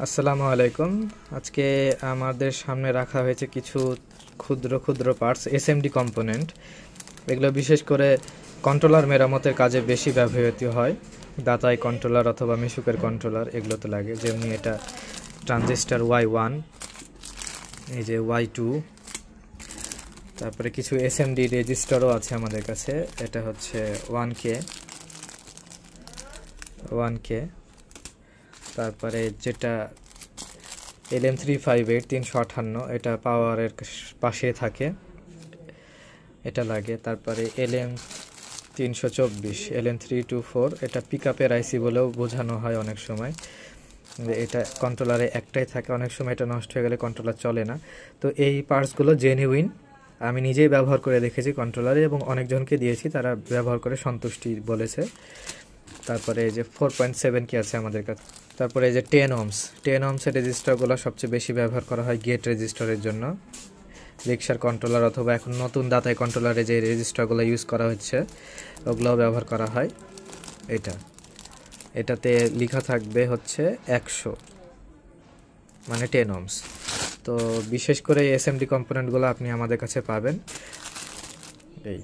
আসসালামু আলাইকুম। আজকে আমাদের সামনে রাখা হয়েছে কিছু ক্ষুদ্র ক্ষুদ্র পার্টস, এসএমডি কম্পোনেন্ট। এগুলো বিশেষ করে কন্ট্রোলার মেরামতের কাজে বেশি ব্যবহৃত হয়। দাতাই কন্ট্রোলার অথবা মিশুকের কন্ট্রোলার এগুলোতে লাগে। যেমনি এটা ট্রানজিস্টার Y1, এই যে Y2, তারপরে কিছু এসএমডি রেজিস্টারও আছে আমাদের কাছে। এটা হচ্ছে 1K, তারপরে যেটা LM358 358, এটা পাওয়ারের পাশে থাকে, এটা লাগে। তারপরে LM324 LM324, এটা পিকআপের আইসি বলেও বোঝানো হয় অনেক সময়। এটা কন্ট্রোলারে একটাই থাকে, অনেক সময় এটা নষ্ট হয়ে গেলে কন্ট্রোলার চলে না। তো এই পার্টসগুলো জেনুইন, আমি নিজেই ব্যবহার করে দেখেছি কন্ট্রোলারে এবং অনেকজনকে দিয়েছি, তারা ব্যবহার করে সন্তুষ্টি বলেছে। তারপরে এই যে 4.7K আছে আমাদের কাছে। তারপরে এই যে 10 ohmসের রেজিস্টারগুলো সবচেয়ে বেশি ব্যবহার করা হয় গেট রেজিস্টারের জন্য। রিক্সার কন্ট্রোলার অথবা এখন নতুন দাতাই কন্ট্রোলারে যে রেজিস্টারগুলো ইউজ করা হচ্ছে ওগুলোও ব্যবহার করা হয়। এটাতে লেখা থাকবে হচ্ছে 100, মানে 10 ohms। তো বিশেষ করে এসএমডি কম্পোনেন্টগুলো আপনি আমাদের কাছে পাবেন। এই